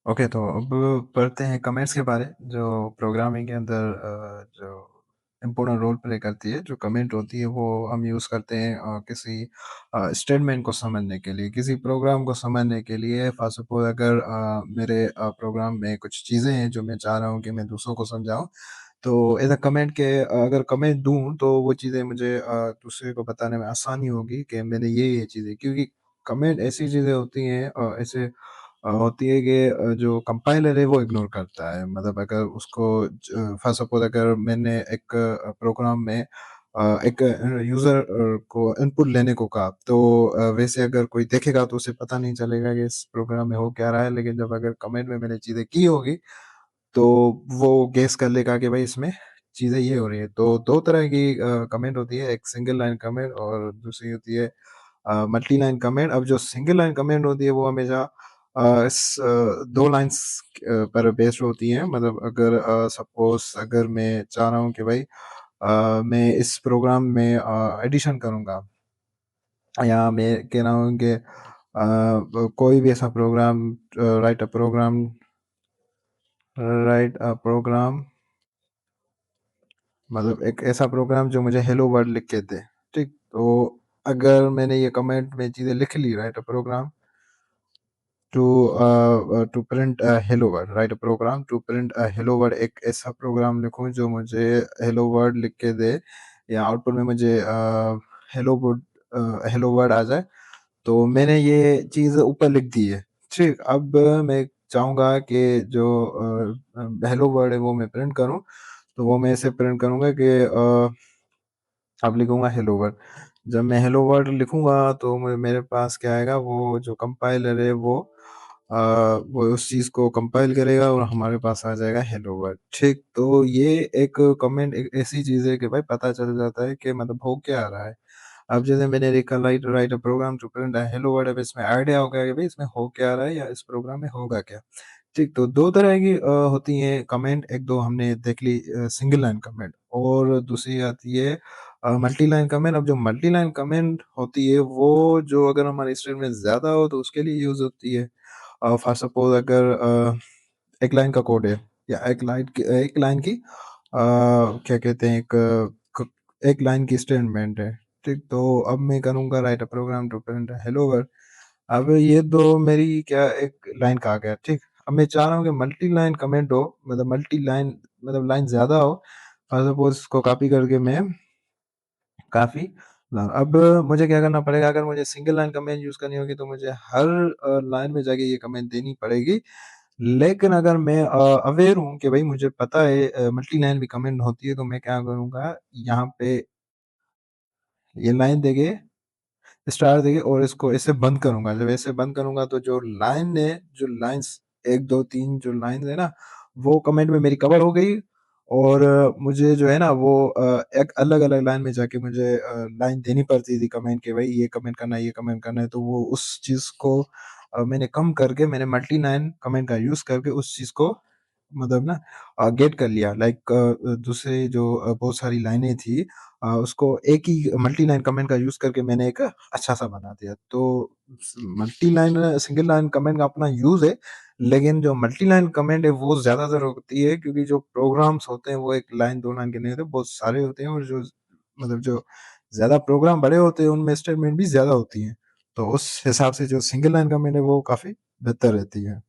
Okay, तो अब पढ़ते हैं कमेंट्स के बारे, जो प्रोग्रामिंग के अंदर जो इम्पोर्टेंट रोल प्ले करती है। जो कमेंट होती है वो हम यूज़ करते हैं किसी स्टेटमेंट को समझने के लिए, किसी प्रोग्राम को समझने के लिए। फॉर सपोज़ अगर मेरे प्रोग्राम में कुछ चीज़ें हैं जो मैं चाह रहा हूँ कि मैं दूसरों को समझाऊँ, तो एज़ अ कमेंट के अगर कमेंट दूँ तो वो चीज़ें मुझे दूसरे को बताने में आसानी होगी कि मैंने ये चीज़ें, क्योंकि कमेंट ऐसी चीज़ें होती हैं ऐसे होती है कि जो कंपाइलर है वो इग्नोर करता है। मतलब अगर उसको फर्स्ट सपोज़ अगर मैंने एक प्रोग्राम में एक यूज़र को इनपुट लेने को कहा, तो वैसे अगर कोई देखेगा तो उसे पता नहीं चलेगा कि इस प्रोग्राम में हो क्या रहा है। लेकिन जब अगर कमेंट में मैंने चीज़ें की होगी, तो वो गेस कर लेगा कि भाई इसमें चीज़ें ये हो रही है। तो 2 तरह की कमेंट होती है, एक सिंगल लाइन कमेंट और दूसरी होती है मल्टी लाइन कमेंट। अब जो सिंगल लाइन कमेंट होती है वो हमेशा 2 लाइन्स पर बेस्ड होती हैं। मतलब अगर सपोज़ अगर मैं चाह रहा हूँ कि भाई मैं इस प्रोग्राम में एडिशन करूँगा, या मैं कह रहा हूँ कि कोई भी ऐसा प्रोग्राम राइट अ प्रोग्राम, मतलब एक ऐसा प्रोग्राम जो मुझे हेलो वर्ल्ड लिख के दे, ठीक? तो अगर मैंने ये कमेंट में चीज़ें लिख ली, write a program to print a hello world, write a program to print a hello world, एक ऐसा प्रोग्राम लिखूँ जो मुझे हेलो वर्ल्ड लिख के दे, या आउटपुट में मुझे हेलो वर्ल्ड आ जाए। तो मैंने ये चीज़ ऊपर लिख दी है, ठीक? अब मैं चाहूँगा कि जो हेलो वर्ल्ड है वो मैं प्रिंट करूँ, तो वो मैं ऐसे प्रिंट करूँगा कि अब लिखूँगा हेलो वर्ल्ड। जब मैं हेलो वर्ल्ड लिखूँगा तो मेरे पास क्या आएगा, वो जो कंपाइलर है अ, वो उस चीज़ को कंपाइल करेगा और हमारे पास आ जाएगा हेलो वर्ल्ड, ठीक? तो ये एक कमेंट एक ऐसी चीज़ है कि भाई पता चल जाता है कि मतलब हो क्या रहा है। अब जैसे मैंने लिखा write write a program to print a hello world, अब इसमें आइडिया हो गया कि भाई इसमें हो क्या रहा है या इस प्रोग्राम में होगा क्या। ठीक, तो 2 तरह की होती हैं कमेंट, 1-2 हमने देख ली सिंगल लाइन कमेंट, और दूसरी आती है मल्टी लाइन कमेंट। अब जो मल्टी लाइन कमेंट होती है वो जो अगर हमारी स्टेटमेंट ज़्यादा हो तो उसके लिए यूज़ होती है। फॉर सपोज़ अगर 1 लाइन का कोड है, या 1 लाइन की क्या कहते हैं, क 1 लाइन की स्टेटमेंट है, ठीक? तो अब मैं करूँगा write a program to print hello world. अब ये तो मेरी क्या एक लाइन का आ गया, ठीक? अब मैं चाह रहा हूँ कि मल्टी लाइन कमेंट हो, मतलब मल्टी लाइन, मतलब लाइन ज़्यादा हो। फॉर सपोज़ इसको कॉपी करके मैं काफ़ी अब मुझे क्या करना पड़ेगा, अगर मुझे सिंगल लाइन कमेंट यूज़ करनी होगी तो मुझे हर लाइन में जाके ये कमेंट देनी पड़ेगी। लेकिन अगर मैं अवेयर हूँ कि भई मुझे पता है मल्टी लाइन भी कमेंट होती है, तो मैं क्या करूँगा, यहाँ पे ये लाइन देके स्टार देके और इसको ऐसे बंद करूँगा। जब ऐसे बंद करूँगा तो जो लाइन है, जो लाइन्स 1, 2, 3 जो लाइन्स है ना, वो कमेंट में मेरी कवर हो गई, और मुझे जो है ना वो एक अलग-अलग लाइन में जाके मुझे लाइन देनी पड़ती थी कमेंट के, भाई ये कमेंट करना है, ये कमेंट करना है। तो वो उस चीज़ को मैंने कम करके मैंने मल्टी लाइन कमेंट का यूज़ करके उस चीज़ को मतलब ना गेट कर लिया। लाइक दूसरे जो बहुत सारी लाइनें थी, उसको एक ही मल्टी लाइन कमेंट का यूज़ करके मैंने एक अच्छा-सा बना दिया। तो multi line single line comment का अपना यूज़ है, लेकिन जो मल्टी लाइन कमेंट है वो ज़्यादातर होती है, क्योंकि जो प्रोग्राम्स होते हैं वो 1 लाइन 2 लाइन के नहीं होते, बहुत सारे होते हैं, और जो मतलब जो ज़्यादा प्रोग्राम बड़े होते हैं उनमें स्टेटमेंट भी ज़्यादा होती हैं। तो उस हिसाब से जो सिंगल लाइन कमेंट है वो काफ़ी बेहतर रहती है।